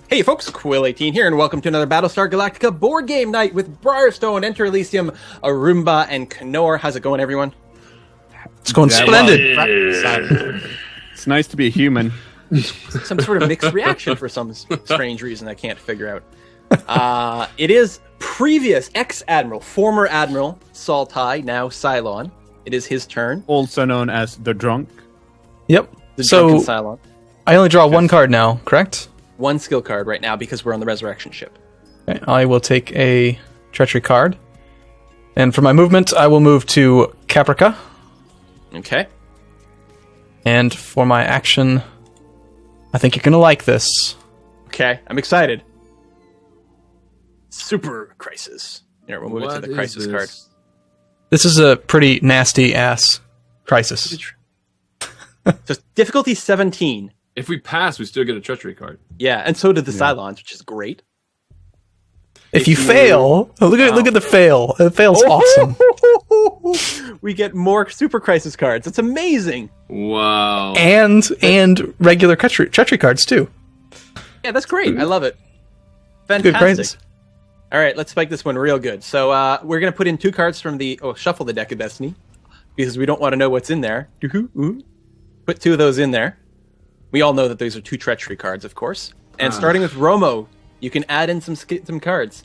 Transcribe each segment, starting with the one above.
Hey folks, Quill18 here, and welcome to another Battlestar Galactica board game night with Briarstone, Enter Elysium, Arumba, and Knorr. How's it going, everyone? It's going splendid. It's nice to be a human. Some sort of mixed reaction for some strange reason I can't figure out. It is previous ex-admiral, former admiral, Saltai, now Cylon. It is his turn. Also known as the drunk. Yep. The So drunken Cylon. I only draw one card now, correct? One skill card right now because we're on the resurrection ship. Okay, I will take a treachery card. And for my movement, I will move to Caprica. Okay. And for my action, I think you're going to like this. Okay, I'm excited. Super Crisis. Here, we'll move it to the Crisis card. This is a pretty nasty-ass crisis. So difficulty 17. If we pass, we still get a treachery card. Yeah, and so did the Cylons, which is great. If you fail, look at the fail. The fail's awesome. We get more Super Crisis cards. It's amazing. Wow. And regular treachery cards, too. Yeah, that's great. I love it. Good Fantastic. crisis. All right, let's spike this one real good. So we're going to put in two cards from the... shuffle the deck of Destiny, because we don't want to know what's in there. Put two of those in there. We all know that these are two treachery cards, of course. And starting with Romo, you can add in some cards.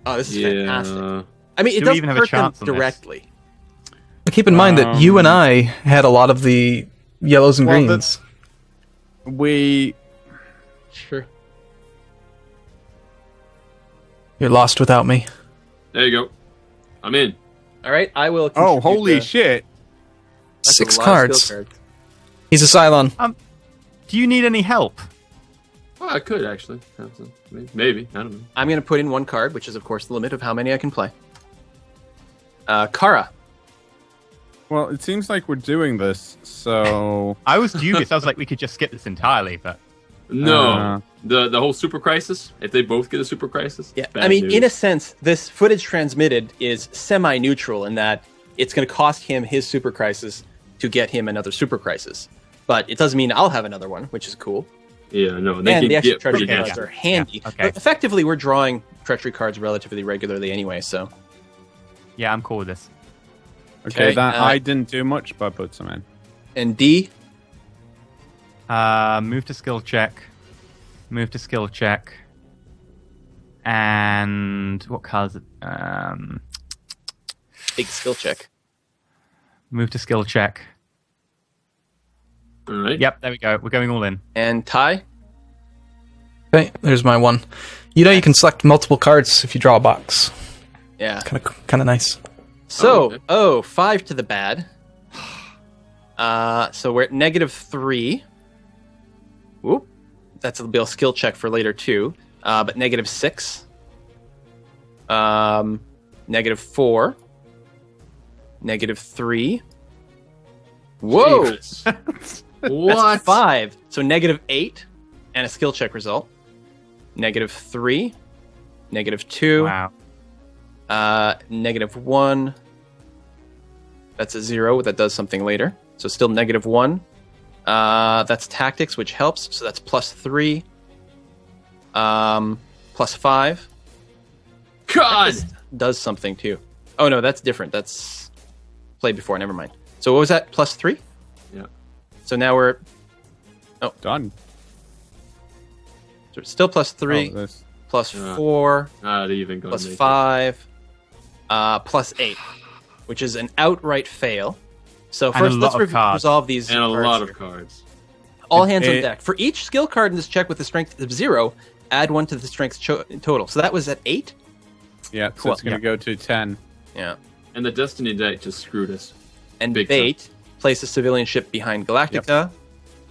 Oh, this is fantastic. I mean, it doesn't even have a hurt them chance on this? directly. But keep in mind that you and I had a lot of the yellows and greens. We... Sure. You're lost without me. There you go. I'm in. All right, I will... Oh, holy shit. That's 6 a lot of cards. skill cards. He's a Cylon. Do you need any help? Well, I could, actually. Maybe. I don't know. I'm going to put in one card, which is, of course, the limit of how many I can play. Kara. Well, it seems like we're doing this, so... I was dubious. I was like, we could just skip this entirely, but... No. The whole Super Crisis, if they both get a Super Crisis, Yeah, bad I mean, news. in a sense, this footage transmitted is semi-neutral in that it's going to cost him his Super Crisis to get him another Super Crisis. But it doesn't mean I'll have another one, which is cool. Yeah, no, they And can the extra get treachery pretty cards nasty. are handy. Yeah, okay. But effectively, we're drawing treachery cards relatively regularly anyway, so... Yeah, I'm cool with this. Okay, Okay, I didn't do much, but I put some in. And D, Move to skill check. Move to skill check. And... What card is it? big skill check. Move to skill check. All right. Yep, there we go. We're going all in. And Ty, Okay, there's my one. You know you can select multiple cards if you draw a box. yeah. Kind of nice. So, okay. 5 to the bad. So we're at -3. Whoop. That's a little skill check for later, too. But -6. -4. -3. Whoa! Jesus. What? That's 5. So -8 and a skill check result. -3. -2. Wow. -1. That's a 0. That does something later. So still -1. That's tactics, which helps. So that's +3. +5. God! Does something too. Oh no, that's different. That's played before. Never mind. So what was that? +3? Yeah. So now we're Done. so it's still +3, Oh, this. +4, Not even going to make +5, +8, which is an outright fail. So And first, a let's lot of cards. resolve these. it. And a cards lot of here. cards. All hands on It- deck. For each skill card in this check with a strength of 0, add 1 to the strength total. So that was at 8? Yeah, so Cool. it's going to go to 10. Yeah. And the Destiny deck just screwed us. And Big bait, place a civilian ship behind Galactica.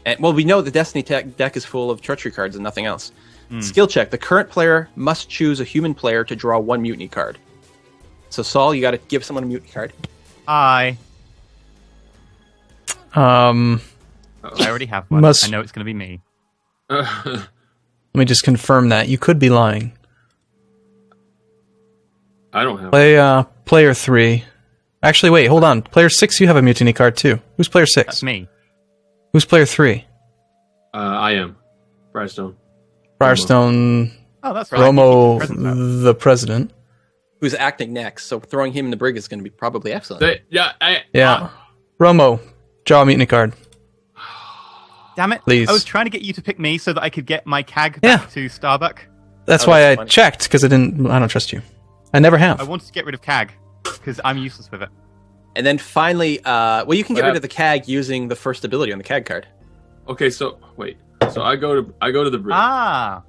And well, we know the Destiny deck is full of treachery cards and nothing else. Skill check. The current player must choose a human player to draw 1 mutiny card. So Saul, you got to give someone a mutiny card. Hi. Um, I already have one. Must- I know it's going to be me. let me just confirm that. You could be lying. I don't have Play player 3. Actually, wait, hold on. Player 6, you have a mutiny card too. Who's player 6? That's me. Who's player 3? I am. Briarstone. Firestone, Oh, that's right. Romo, Keep the present the president. Who's acting next? So throwing him in the brig is going to be probably excellent. Yeah. Romo, draw a mutiny card. Damn it. Please. I was trying to get you to pick me so that I could get my CAG back to Starbuck. That's Oh, why that's I funny. checked, because I don't trust you. I never have. I wanted to get rid of CAG because I'm useless with it. And then finally, you can get What rid of the CAG using the first ability on the CAG card. Okay, so wait. So I go to the bridge. Ah.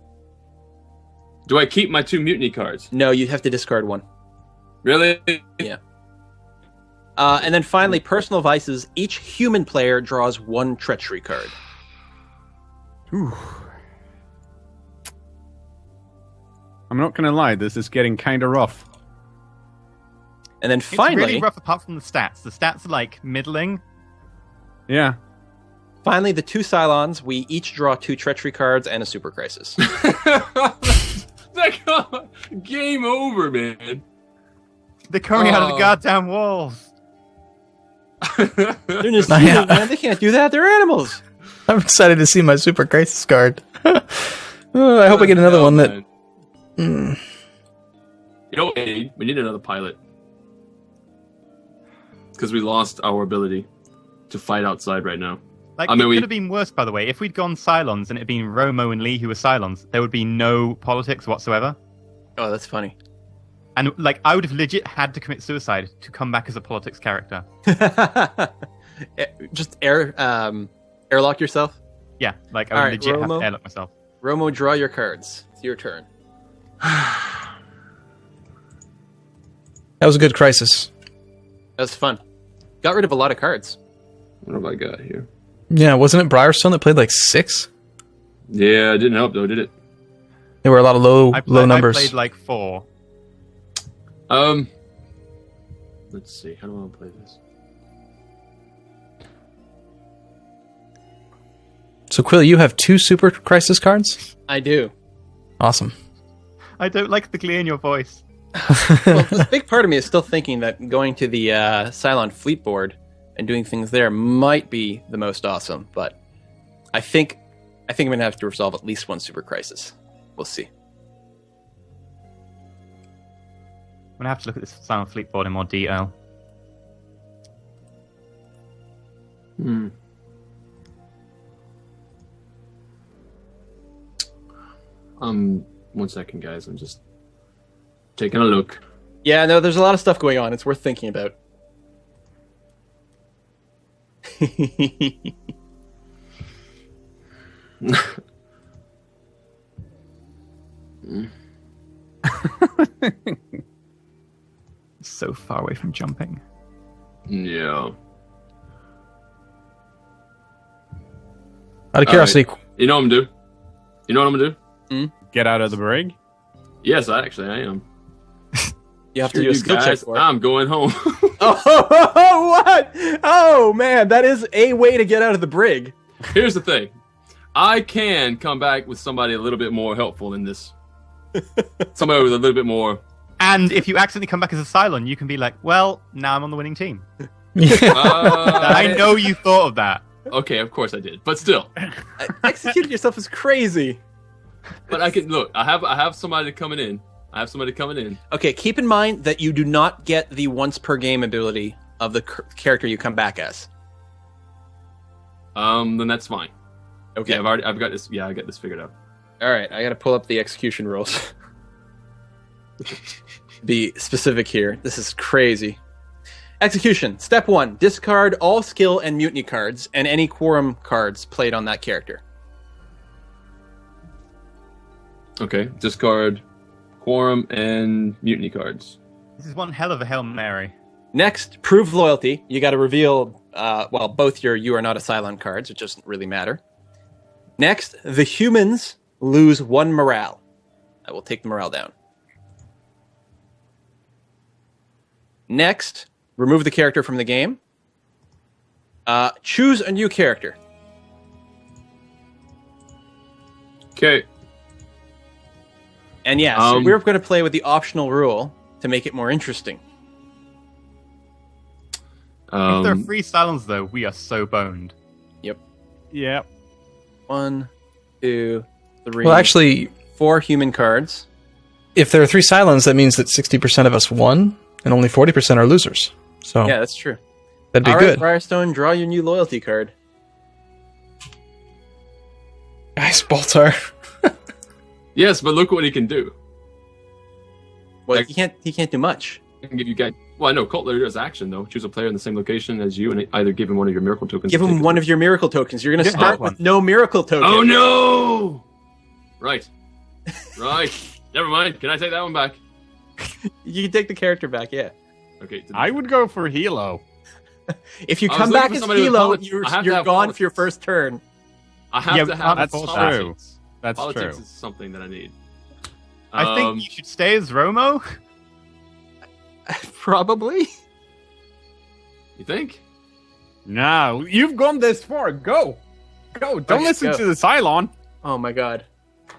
Do I keep my 2 mutiny cards? No, you have to discard one. Really? Yeah. And then finally, personal vices. Each human player draws 1 treachery card. I'm not going to lie, this is getting kind of rough. And then It's finally, really rough apart from the stats. The stats are like middling. Yeah. finally, the 2 Cylons, we each draw 2 treachery cards and a super crisis. Game over, man. They're coming out of the Oh. goddamn walls. They're just Yeah. humans, man. They can't do that. They're animals. I'm excited to see my Super Crisis card. I hope I get another one that... You know what we need? We need another pilot. Because we lost our ability to fight outside right now. Like, I mean, it we- could have been worse, by the way. If we'd gone Cylons and it had been Romo and Lee who were Cylons, there would be no politics whatsoever. Oh, that's funny. And, like, I would have legit had to commit suicide to come back as a politics character. Just airlock yourself. Yeah, like, I All would right, legit have Romo. to airlock myself. Romo, draw your cards. It's your turn. That was a good crisis. That was fun. Got rid of a lot of cards. What have I got here? Yeah, wasn't it Briarstone that played like 6? Yeah, it didn't help though, did it? There were a lot of low numbers. I played like 4. Let's see. How do I want to play this? So Quill, you have 2 Super Crisis cards? I do. Awesome. I don't like the glee in your voice. Well, this big part of me is still thinking that going to the Cylon fleet board and doing things there might be the most awesome, but I think I'm going to have to resolve at least 1 super crisis. We'll see. I'm going to have to look at this Silent Fleet board in more detail. One second, guys. I'm just taking a look. Yeah, no, there's a lot of stuff going on. It's worth thinking about. So far away from jumping. Yeah. Out of curiosity, You know what I'm gonna do? You know what I'm gonna do? Get out of the brig? Yes, I am. You have to Screw do a you skill check guys. for it. I'm going home. Oh, what? Oh, man, that is a way to get out of the brig. Here's the thing. I can come back with somebody a little bit more helpful than this. Somebody with a little bit more. And if you accidentally come back as a Cylon, you can be like, well, now I'm on the winning team. I know you thought of that. Okay, of course I did, but still. Executing yourself is crazy. But I can look. I have somebody coming in. Okay, keep in mind that you do not get the once per game ability of the character you come back as. Then that's fine. Okay. Yeah, I've got this. Yeah, I got this figured out. All right, I got to pull up the execution rules. Be specific here. This is crazy. Execution. Step 1. Discard all skill and mutiny cards and any quorum cards played on that character. Okay, discard quorum and mutiny cards. This is one hell of a Hail Mary. Next, prove loyalty. You got to reveal, both your You Are Not a Cylon cards, which doesn't really matter. Next, the humans lose 1 morale. I will take the morale down. Next, remove the character from the game. Choose a new character. Okay. And yeah, so we're going to play with the optional rule to make it more interesting. If there are 3 Cylons, though, we are so boned. Yep. Yep. 1, 2, 3. Well, actually, 4 human cards. if there are 3 Cylons, that means that 60% of us won, and only 40% are losers. So Yeah, that's true. that'd be All right, good. Firestone, draw your new loyalty card. Ice Boltar. Yes, but look what he can do. Well, he can't do much. I can give you guys. Well, I know Cult Leader does action though. Choose a player in the same location as you, and either give him one of your miracle tokens. Give him one of your miracle tokens. You're going to Yeah, start one. with no miracle tokens. Oh no! Right. Never mind. Can I take that one back? You can take the character back, yeah. Okay. I would go for Hilo. If you I was come looking back for as somebody with Hilo, politics. you're I have to gone have for your politics. first turn. I have Yeah, to have that's politics. true. That's Politics true. is something that I need. I think you should stay as Romo. Probably. You think? No, you've gone this far. Go. Don't Okay, listen go. to the Cylon. Oh my god.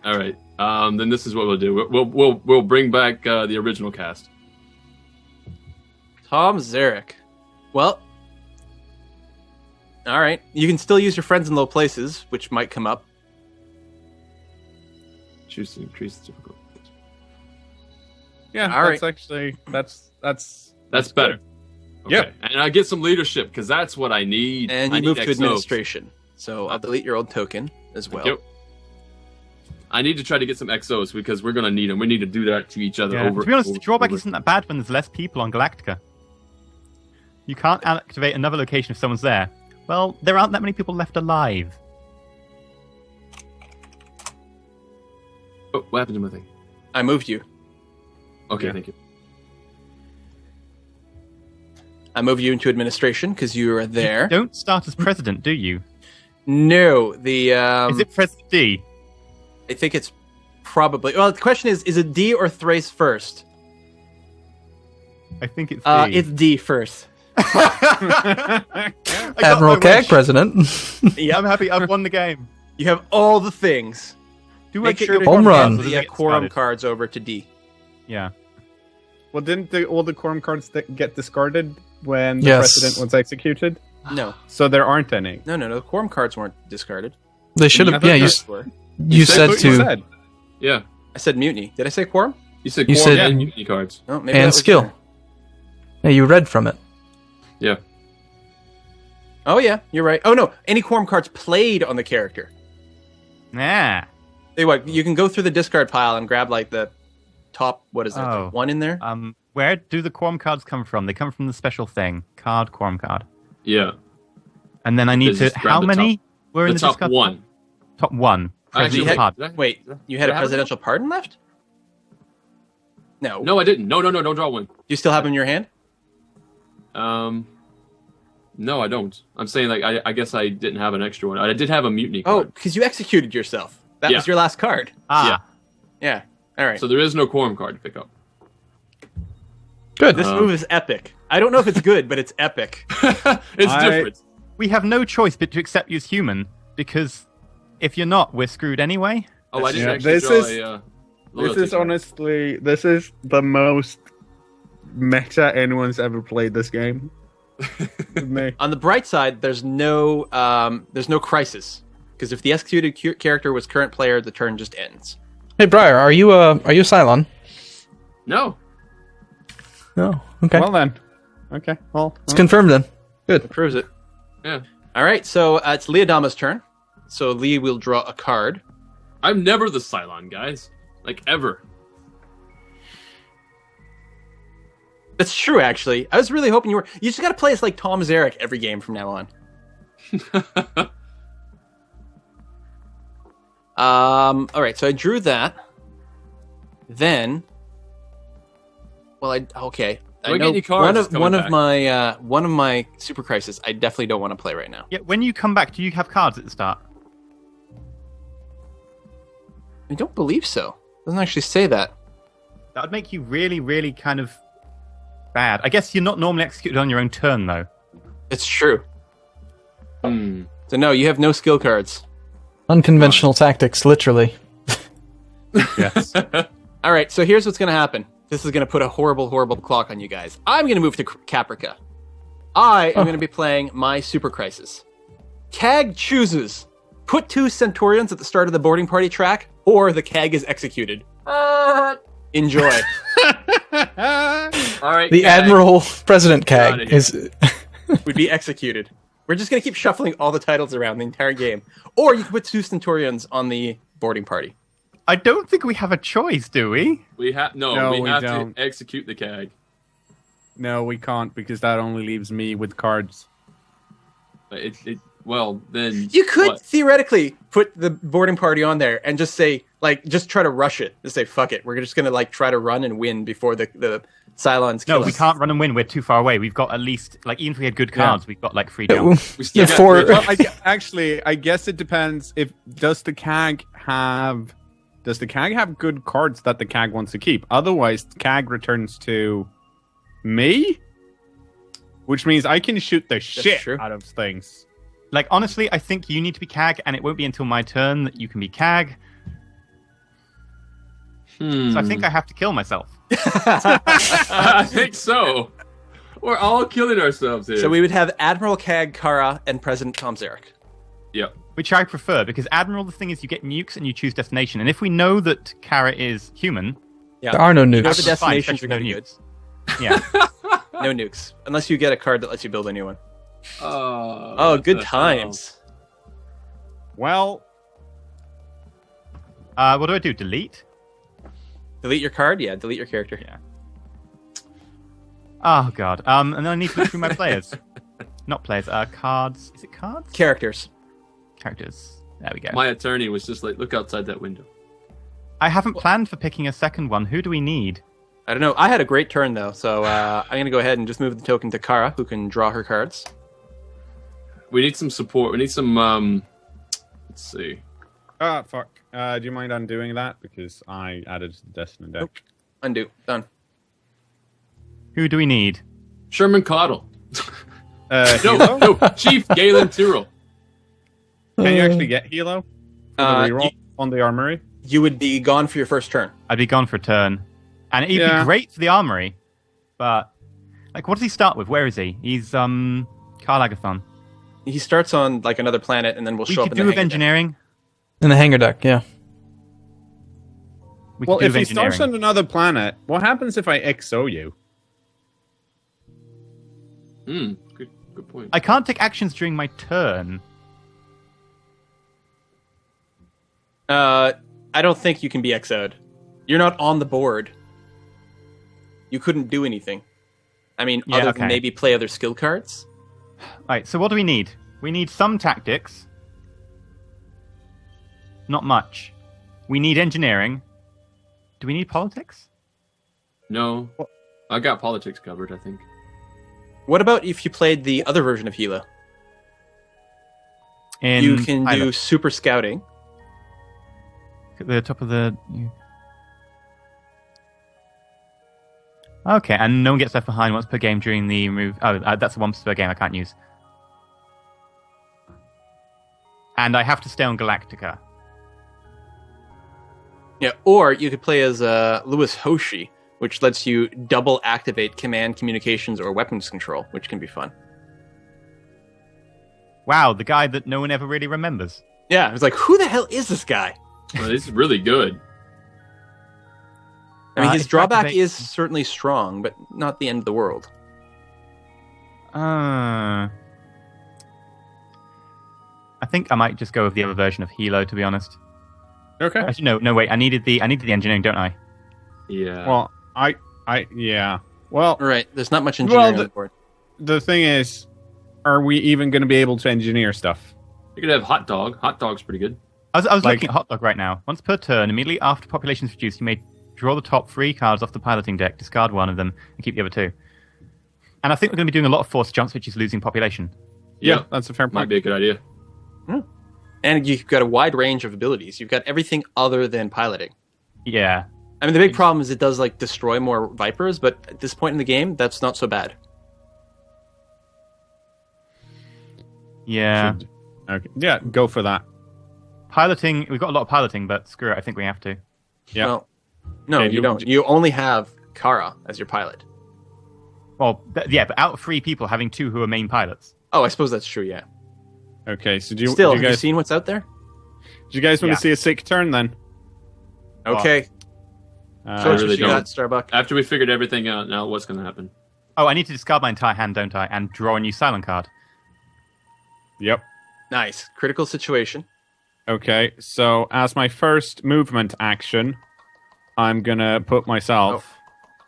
All right. Then this is what we'll do. We'll bring back the original cast. Tom Zarek. Well. Alright. You can still use your friends in low places, which might come up. Choose to increase the difficulty. Yeah, All that's actually that's That's better. Okay. Yep. And I get some leadership because that's what I need. And I you need move to XOs. administration. So I'll delete your old token as well. Yep. I need to try to get some XOs because we're gonna need them. We need to do that to each other. Yeah. Over. To be honest, over, the drawback over. isn't that bad when there's less people on Galactica. You can't activate another location if someone's there. Well, there aren't that many people left alive. Oh, what happened to my thing? I moved you. Okay, Yeah. thank you. I moved you into administration because you are there. You don't start as president, do you? No, the Is it President D? I think it's probably. Well, the question is it D or Thrace first? I think it's D. It's D first. I got Admiral my Keg, wish. president. I'm happy. I've won the game. You have all the things. Do Make I get sure your to home quorum run. cards or get does the it get quorum discarded? cards over to D. Yeah. Well, didn't all the quorum cards get discarded when the Yes. president was executed? No, So there aren't any. no. The quorum cards weren't discarded. They should have. I Yeah, thought Were. you said That's what you to said. Yeah, I said mutiny. Did I say quorum? you said You quorum said- and mutiny cards. Oh, maybe that and was skill. there. Yeah, you read from it. Yeah. Oh yeah, you're right. Oh no, any quorum cards played on the character. Nah. Hey, what? You can go through the discard pile and grab like the top. What is it? Oh. One in there. Where do the quorum cards come from? They come from the special thing, quorum card. Yeah. And then I need Just to. grab How the many were in The the top discard? one. Top one. Actually, Presidential had- card. Wait, you had Did a I have it? presidential pardon left? No. No, I didn't. No, don't draw one. Do you still have them in your hand? No, I don't. I'm saying like I guess I didn't have an extra one. I did have a mutiny Oh, card. because you executed yourself. That Yeah. was your last card. Ah. Yeah. All right. So there is no quorum card to pick up. Good. This move is epic. I don't know if it's good, but it's epic. It's different. We have no choice but to accept you as human, because if you're not, we're screwed anyway. Oh, I didn't Yeah, actually this draw is- a. This loyalty is card. honestly, this is the most meta anyone's ever played this game. With me. On the bright side, there's no crisis because if the executed character was current player, the turn just ends. Hey, Briar, are you a Cylon? No. No. Okay. Well then. Okay. Well. It's confirmed then. Good. It proves it. Yeah. All right, so it's Leodama's turn. So Lee will draw a card. I'm never the Cylon, guys. Like ever. That's true, actually. I was really hoping you were. You just got to play as like Tom Zarek every game from now on. All right, so I drew that. Then, well, okay. Do I get any cards one that's of coming one of my super crisis. I definitely don't want to play right now. Yeah, when you come back, do you have cards at the start? I don't believe so. It doesn't actually say that. That would make you really, really kind of bad. I guess you're not normally executed on your own turn, though. It's true. Hmm. So no, you have no skill cards. Unconventional tactics, literally. Yes. All right, so here's what's going to happen. This is going to put a horrible, horrible clock on you guys. I'm going to move to Caprica. I am going to be playing my Super Crisis. Cag chooses put 2 Centurions at the start of the boarding party track, or the CAG is executed. Enjoy. All right. The CAG. Admiral President Outta CAG here. is. Would be executed. We're just going to keep shuffling all the titles around the entire game. Or you can put 2 Centurions on the boarding party. I don't think we have a choice, do we? We have No, we we have don't. to execute the CAG. No, we can't because that only leaves me with cards. Well, then You could what? theoretically put the boarding party on there and just say, like, just try to rush it. Just say, fuck it. We're just going to, like, try to run and win before the Cylons kill No, we us. can't run and win. We're too far away. We've got at least, like, even if we had good cards, we've got, like, 3 down. We still got For- three. Well, actually, I guess it depends. Does the CAG have good cards that the CAG wants to keep? Otherwise, the CAG returns to me, which means I can shoot the shit true. out of things. Like, honestly, I think you need to be CAG, and it won't be until my turn that you can be CAG. So I think I have to kill myself. I think so. We're all killing ourselves here. So we would have Admiral CAG, Kara, and President Tom Zarek. Yep. Which I prefer, because Admiral, the thing is you get nukes and you choose destination. And if we know that Kara is human, Yeah. There are no You know nukes. the destinations are Fine, going to be good. yeah. No nukes. Unless you get a card that lets you build a new one. Oh, Oh, what good the times. Well, What do I do? Delete? Delete your card? Yeah, delete your character. Yeah. Oh, God. And then I need to look through my players. Not players, cards. Is it cards? Characters. Characters. There we go. My attorney was just like, look outside that window. I haven't planned for picking a second one. Who do we need? I don't know. I had a great turn, though, so I'm going to go ahead and just move the token to Kara, who can draw her cards. We need some support. We need some, let's see. fuck. Do you mind undoing that? Because I added to the Destiny deck. Nope. Undo. Done. Who do we need? Sherman Coddle. No, Hilo? no, Chief Galen Tyrrell. Can you actually get Hilo? For the reroll you- on the armory? You would be gone for your first turn. I'd be gone for a turn. And it'd Yeah. be great for the armory. But, like, what does he start with? Where is he? He's, Karl Agathon. He starts on, like, another planet, and then we'll We show up could in do the with engineering. In the hangar deck, yeah. We Well, could do if with he starts engineering. on another planet, what happens if I XO you? Good point. I can't take actions during my turn. I don't think you can be XO'd. You're not on the board. You couldn't do anything. I mean, Yeah, other okay. than maybe play other skill cards. Right, so what do we need? We need some tactics. Not much. We need engineering. Do we need politics? No. I got politics covered, I think. What about if you played the other version of Hilo? In You can do pilot. super scouting. At the top of the... Okay, and no one gets left behind once per game during the move. Oh, that's a once per game I can't use. And I have to stay on Galactica. Yeah, or you could play as Louis Hoshi, which lets you double activate command, communications, or weapons control, which can be fun. Wow, the guy that no one ever really remembers. Yeah, it was like, who the hell is this guy? Well, this is really good. I mean, his if you drawback activate- is certainly strong, but not the end of the world. I think I might just go with the other version of Hilo, to be honest. Okay. Actually, no, wait. I needed the engineering, don't I? Yeah. Well, yeah. Well, Right, there's not much engineering Well, on the board. the thing is, are we even going to be able to engineer stuff? you could have hot dog. Hot dog's pretty good. I was Like- looking at Hot Dog right now. Once per turn, immediately after population is reduced, you may draw the top 3 cards off the piloting deck, discard one of them, and keep the other 2. And I think we're going to be doing a lot of forced jumps, which is losing population. Yeah, that's a fair Might point. be a good idea. And you've got a wide range of abilities. You've got everything other than piloting. Yeah. I mean, the big problem is it does, like, destroy more Vipers, but at this point in the game, that's not so bad. Yeah. Okay. Yeah, go for that. Piloting, we've got a lot of piloting, but screw it, I think we have to. Yeah. Well, no, And you don't. You only have Kara as your pilot. Well, yeah, but out of 3 people, having 2 who are main pilots. Oh, I suppose that's true, yeah. Okay, so do you, Still, do have you you guys... seen what's out there? you guys want Yeah. to see a sick turn then? Okay. Uh, So I what really you got, don't. Starbuck? After we figured everything out, now what's going to happen? Oh, I need to discard my entire hand, don't I? And draw a new silent card. Yep. Nice. Critical situation. Okay, so as my first movement action, I'm gonna put myself.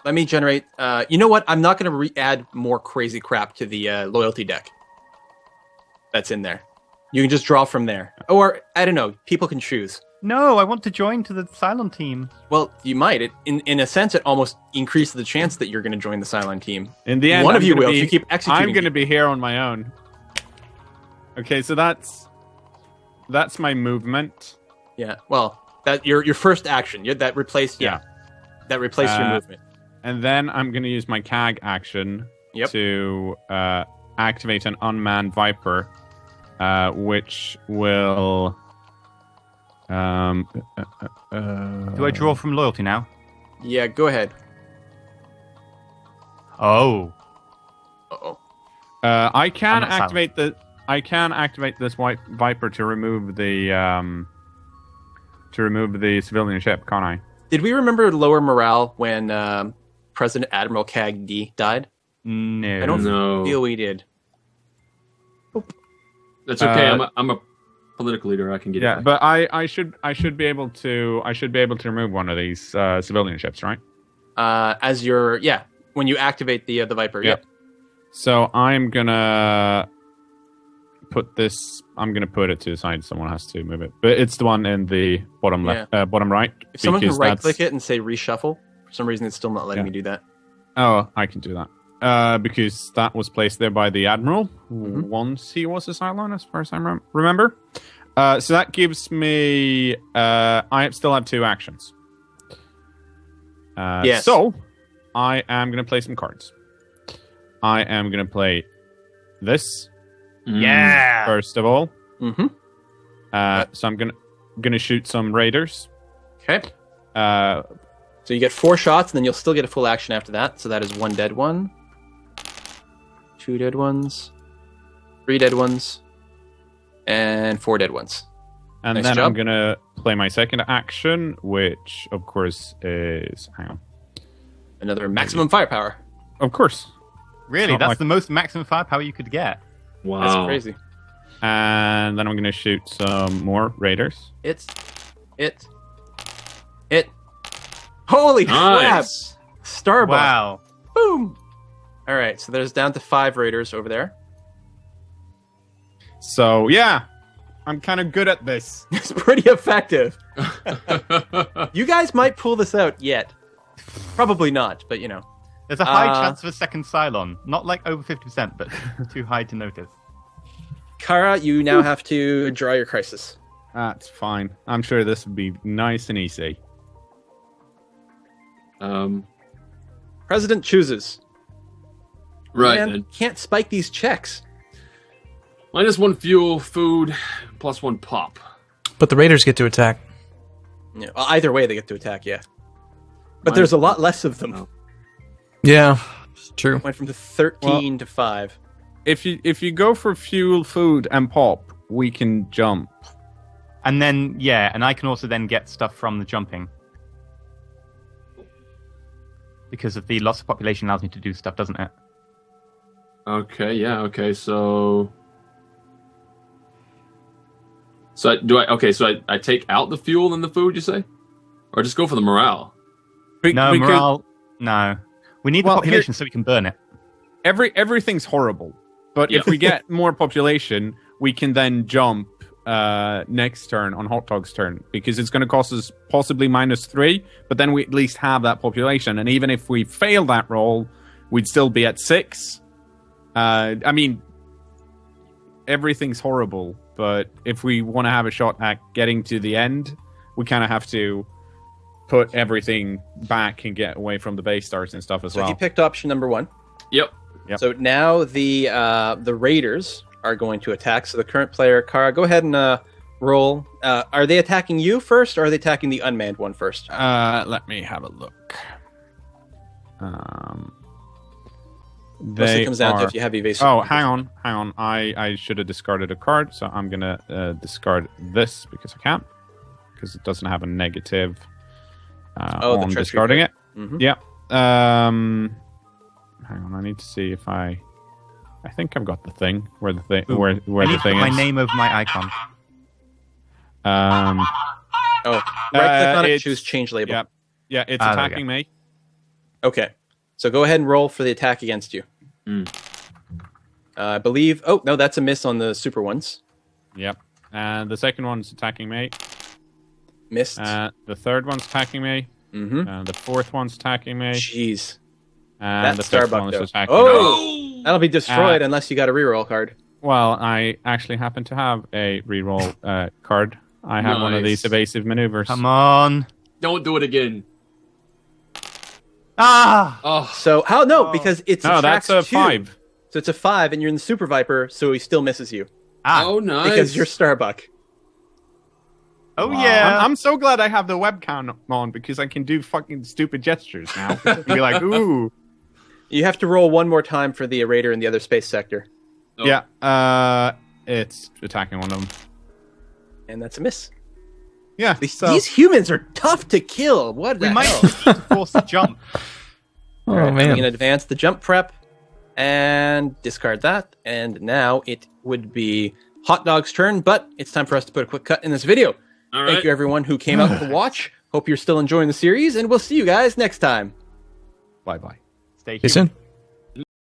Let me generate... you know what? I'm not going to add more crazy crap to the loyalty deck that's in there. You can just draw from there. Or, I don't know. People can choose. No, I want to join to the Cylon team. Well, you might. In a sense, it almost increases the chance that you're going to join the Cylon team. In the end, One of I'm you gonna will be- if you keep executing. I'm gonna be here on my own. Okay, so that's my movement. Yeah. Well, that your first action. That replaced. Yeah. That replaced your movement. And then I'm gonna use my CAG action Yep. to activate an unmanned Viper, which will. Do I draw from loyalty now? Yeah. Go ahead. Oh. Uh-oh. I can I'm not activate this white Viper to remove the civilian ship, can't I? Did we remember lower morale when President Admiral CAG D died? No. I don't No. feel we did. That's okay. I'm a political leader. I can get it Yeah, back. but I should be able to remove one of these civilian ships, right? As when you activate the Viper. Yep. So I'm gonna put this. I'm gonna put it to the side. Someone has to move it, but it's the one in the bottom left, bottom right. If someone can because right click that's- it and say reshuffle, for some reason it's still not letting me do that. Oh, I can do that. Because that was placed there by the admiral Mm-hmm. once he was a Cylon, as far as I remember. So that gives me. I still have 2 actions. Yes. So I am going to play some cards. I am going to play this Yeah. first of all. Mm-hmm. So I'm gonna shoot some raiders. Okay. Uh, So you get 4 shots, and then you'll still get a full action after that. So that is 1 dead one, 2 dead ones, 3 dead ones, and 4 dead ones. and Nice then job. I'm gonna play my second action, which of course is hang on. Another maximum firepower. Of course. Really? Not That's like- the most maximum firepower you could get. Wow. That's crazy. And then I'm gonna shoot some more raiders. It. Holy crap! Nice. Starbuck. Wow. Boom. All right, so there's down to 5 raiders over there. So yeah, I'm kind of good at this. It's pretty effective. You guys might pull this out yet. Probably not, but you know. There's a high Uh, chance of a second Cylon. Not like over 50%, but too high to notice. Kara, you now have to draw your crisis. That's fine. I'm sure this would be nice and easy. President chooses. Right. Man, Then. can't spike these checks. -1 fuel, food, +1 pop. But the Raiders get to attack. Yeah, well, either way, they get to attack, yeah. But there's a lot less of them. Yeah, it's true. Went from 13 to 5. If you go for fuel, food, and pop, we can jump. And then, yeah, and I can also then get stuff from the jumping. Because of the loss of population allows me to do stuff, doesn't it? Okay. Yeah. Okay. So I take out the fuel and the food, you say, or just go for the morale? No, We could- morale. No. We need Well, the population so we can burn it. everything's horrible, but if we get more population, we can then jump next turn on Hot Dog's turn, because it's going to cost us possibly -3, but then we at least have that population, and even if we fail that roll, we'd still be at 6. I mean, everything's horrible, but if we want to have a shot at getting to the end, we kind of have to put everything back and get away from the base stars and stuff as So well. he picked option number 1. Yep. Yep. So now the Raiders are going to attack. So the current player, Kara, go ahead and roll. Are they attacking you first, or are they attacking the unmanned one first? Let me have a look. Mostly comes down to if you have evasive. Oh, hang on. I should have discarded a card, so I'm gonna discard this because I can't, because it doesn't have a negative on discarding it. Mm-hmm. Yeah. Hang on. I need to see if I think I've got the thing where the thing where I the need to thing put is. my name over my icon. Right click on it, choose change label. Yeah. Yeah, it's There we attacking me. Okay. So go ahead and roll for the attack against you. I believe... Oh, no, that's a miss on the super ones. Yep. And the second one's attacking me. Missed. The third one's attacking me. Mm-hmm. And the fourth one's attacking me. Jeez. And That's the fifth Starbuck, one though. is attacking me. Oh! That'll be destroyed unless you got a reroll card. Well, I actually happen to have a reroll card. I have one of these evasive maneuvers. Come on. Don't do it again. Ah! Oh, So, how? No, because it's No, that's a 5. So it's a 5, and you're in the Super Viper, so he still misses you. oh, nice. Because you're Starbuck. Oh, Wow. yeah. I'm so glad I have the webcam on because I can do fucking stupid gestures now. Be like, ooh. You have to roll one more time for the Raider in the other space sector. Oh. Yeah, it's attacking one of them. And that's a miss. Yeah, These humans are tough to kill. What the We might hell? need to force the jump. Oh, Alright, man. we can advance the jump prep and discard that. And now it would be Hot Dog's turn, but it's time for us to put a quick cut in this video. All Thank right. you, everyone who came out to watch. Hope you're still enjoying the series, and we'll see you guys next time. Bye-bye. Stay See you human. soon.